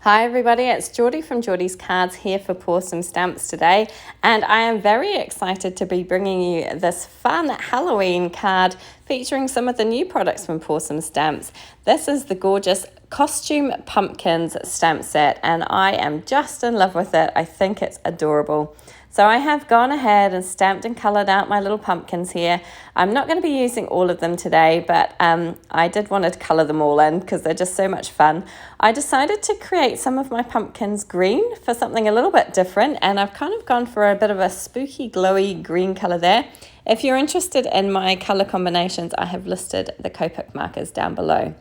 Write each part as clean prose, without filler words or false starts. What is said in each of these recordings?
Hi everybody, it's Geordie from Geordie's Cards here for Pawsome Stamps today, and I am very excited to be bringing you this fun Halloween card featuring some of the new products from Pawsome Stamps. This is the gorgeous Costume Pumpkins stamp set, and I am just in love with it. I think it's adorable. So I have gone ahead and stamped and coloured out my little pumpkins here. I'm not going to be using all of them today, but I did want to colour them all in because they're just so much fun. I decided to create some of my pumpkins green for something a little bit different, and I've kind of gone for a bit of a spooky, glowy green colour there. If you're interested in my colour combinations, I have listed the Copic Markers down below.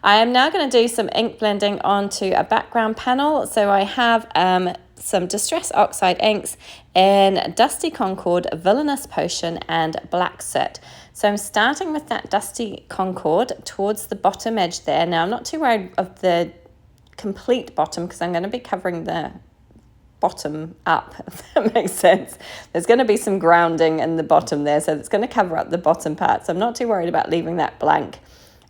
I am now going to do some ink blending onto a background panel. So I have some Distress Oxide inks in Dusty Concord, Villainous Potion, and Black Soot. So I'm starting with that Dusty Concord towards the bottom edge there. Now I'm not too worried of the complete bottom because I'm going to be covering the bottom up, if that makes sense. There's going to be some grounding in the bottom there, so it's going to cover up the bottom part. So I'm not too worried about leaving that blank.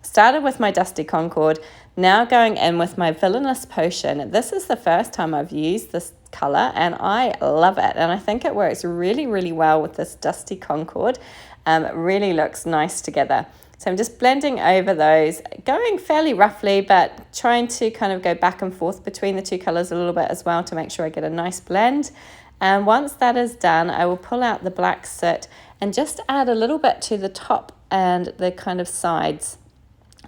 Started with my Dusty Concord, now going in with my Villainous Potion. This is the first time I've used this colour and I love it, and I think it works really, really well with this Dusty Concord. It really looks nice together. So I'm just blending over those, going fairly roughly, but trying to kind of go back and forth between the two colours a little bit as well to make sure I get a nice blend. And once that is done, I will pull out the Black Soot and just add a little bit to the top and the kind of sides,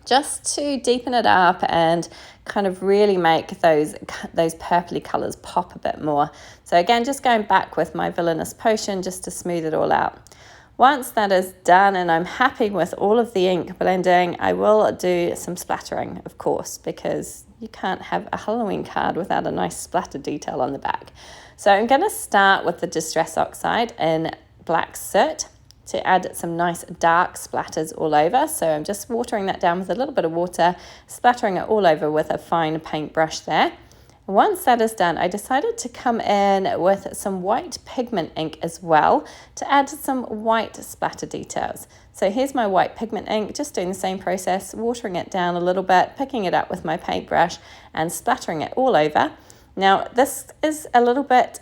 just to deepen it up and kind of really make those purpley colours pop a bit more. So again, just going back with my Villainous Potion just to smooth it all out. Once that is done and I'm happy with all of the ink blending, I will do some splattering, of course, because you can't have a Halloween card without a nice splatter detail on the back. So I'm going to start with the Distress Oxide in Black Soot to add some nice dark splatters all over. So I'm just watering that down with a little bit of water, splattering it all over with a fine paintbrush there. Once that is done, I decided to come in with some white pigment ink as well to add some white splatter details. So here's my white pigment ink, just doing the same process, watering it down a little bit, picking it up with my paintbrush and splattering it all over. Now this is a little bit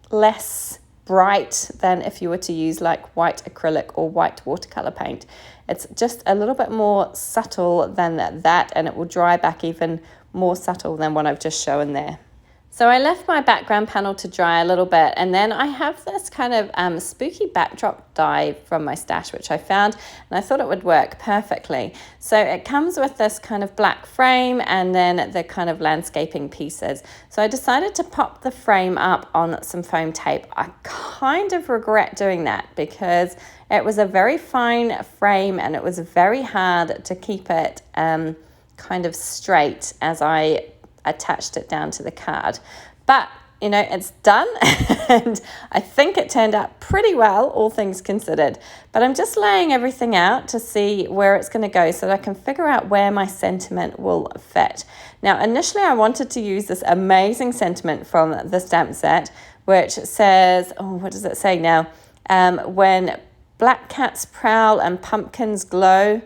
less bright than if you were to use like white acrylic or white watercolor paint. It's just a little bit more subtle than that, and it will dry back even more subtle than what I've just shown there. So I left my background panel to dry a little bit, and then I have this kind of spooky backdrop die from my stash which I found, and I thought it would work perfectly. So it comes with this kind of black frame and then the kind of landscaping pieces. So I decided to pop the frame up on some foam tape. I kind of regret doing that because it was a very fine frame and it was very hard to keep it kind of straight as I attached it down to the card. But you know, it's done and I think it turned out pretty well, all things considered. But I'm just laying everything out to see where it's going to go so that I can figure out where my sentiment will fit. Now, initially I wanted to use this amazing sentiment from the stamp set, which says, oh, what does it say now? When black cats prowl and pumpkins glow,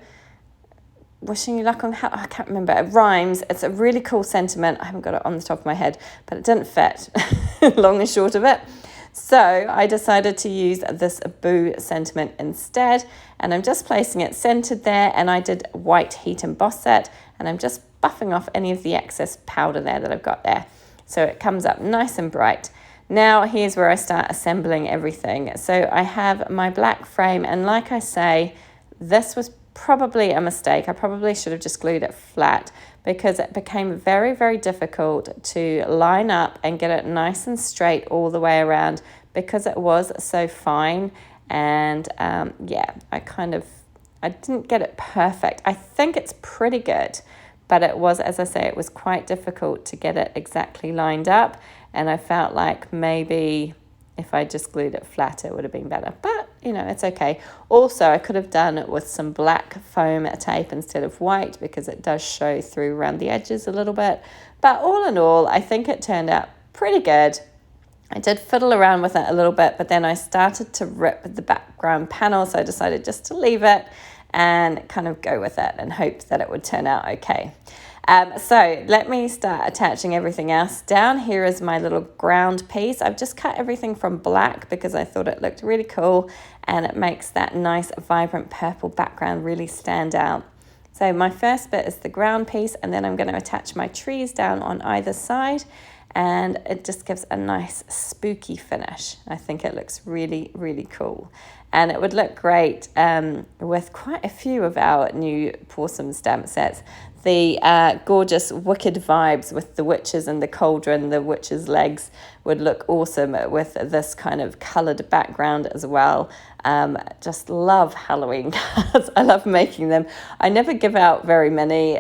wishing you luck on how, I can't remember, it rhymes. It's a really cool sentiment. I haven't got it on the top of my head, but it didn't fit, long and short of it. So I decided to use this boo sentiment instead, and I'm just placing it centered there, and I did white heat emboss it, and I'm just buffing off any of the excess powder there that I've got there. So it comes up nice and bright. Now here's where I start assembling everything. So I have my black frame, and like I say, this was probably a mistake. I probably should have just glued it flat because it became very, very difficult to line up and get it nice and straight all the way around because it was so fine. And yeah, I didn't get it perfect. I think it's pretty good, but it was, as I say, it was quite difficult to get it exactly lined up, and I felt like maybe if I just glued it flat, it would have been better. But, you know, it's okay. Also, I could have done it with some black foam tape instead of white because it does show through around the edges a little bit. But all in all, I think it turned out pretty good. I did fiddle around with it a little bit, but then I started to rip the background panel, so I decided just to leave it and kind of go with it and hope that it would turn out okay. So let me start attaching everything else. Down here is my little ground piece. I've just cut everything from black because I thought it looked really cool and it makes that nice vibrant purple background really stand out. So my first bit is the ground piece, and then I'm going to attach my trees down on either side, and it just gives a nice spooky finish. I think it looks really, really cool. And it would look great with quite a few of our new Pawsome stamp sets. The gorgeous wicked vibes with the witches and the cauldron, the witches' legs would look awesome with this kind of coloured background as well. Just love Halloween cards. I love making them. I never give out very many,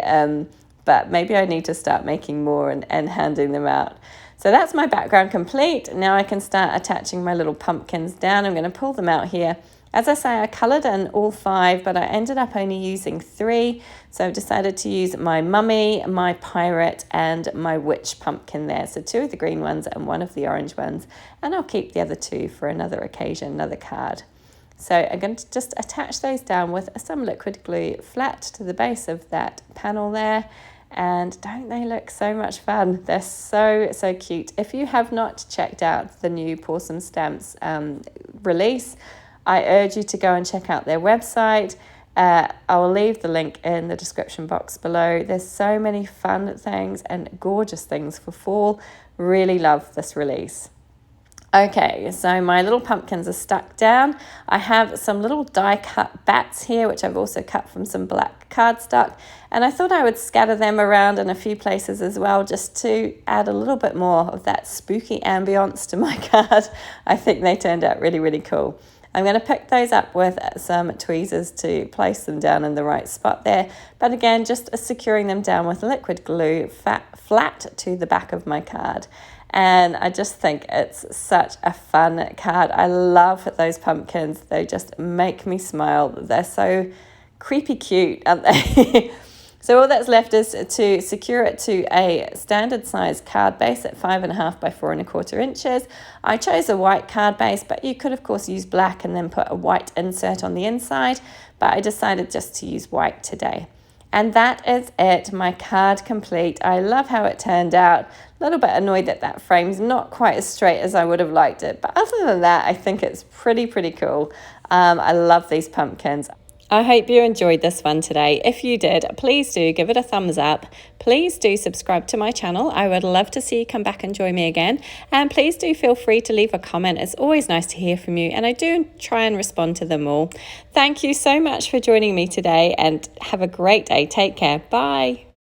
but maybe I need to start making more and handing them out. So that's my background complete. Now I can start attaching my little pumpkins down. I'm going to pull them out here. As I say, I coloured in all 5, but I ended up only using 3. So I've decided to use my mummy, my pirate, and my witch pumpkin there. So 2 of the green ones and 1 of the orange ones. And I'll keep the other 2 for another occasion, another card. So I'm going to just attach those down with some liquid glue flat to the base of that panel there. And don't they look so much fun? They're so, so cute. If you have not checked out the new Pawsome Stamps release, I urge you to go and check out their website. I will leave the link in the description box below. There's so many fun things and gorgeous things for fall. Really love this release. Okay, so my little pumpkins are stuck down. I have some little die cut bats here, which I've also cut from some black cardstock. And I thought I would scatter them around in a few places as well, just to add a little bit more of that spooky ambience to my card. I think they turned out really, really cool. I'm going to pick those up with some tweezers to place them down in the right spot there. But again, just securing them down with liquid glue flat to the back of my card. And I just think it's such a fun card. I love those pumpkins. They just make me smile. They're so creepy cute, aren't they? So all that's left is to secure it to a standard size card base at 5.5 by 4.25 inches. I chose a white card base, but you could of course use black and then put a white insert on the inside, but I decided just to use white today. And that is it, my card complete. I love how it turned out. A little bit annoyed that that frame's not quite as straight as I would have liked it, but other than that, I think it's pretty cool. I love these pumpkins. I hope you enjoyed this one today. If you did, please do give it a thumbs up. Please do subscribe to my channel. I would love to see you come back and join me again. And please do feel free to leave a comment. It's always nice to hear from you, and I do try and respond to them all. Thank you so much for joining me today, and have a great day. Take care. Bye.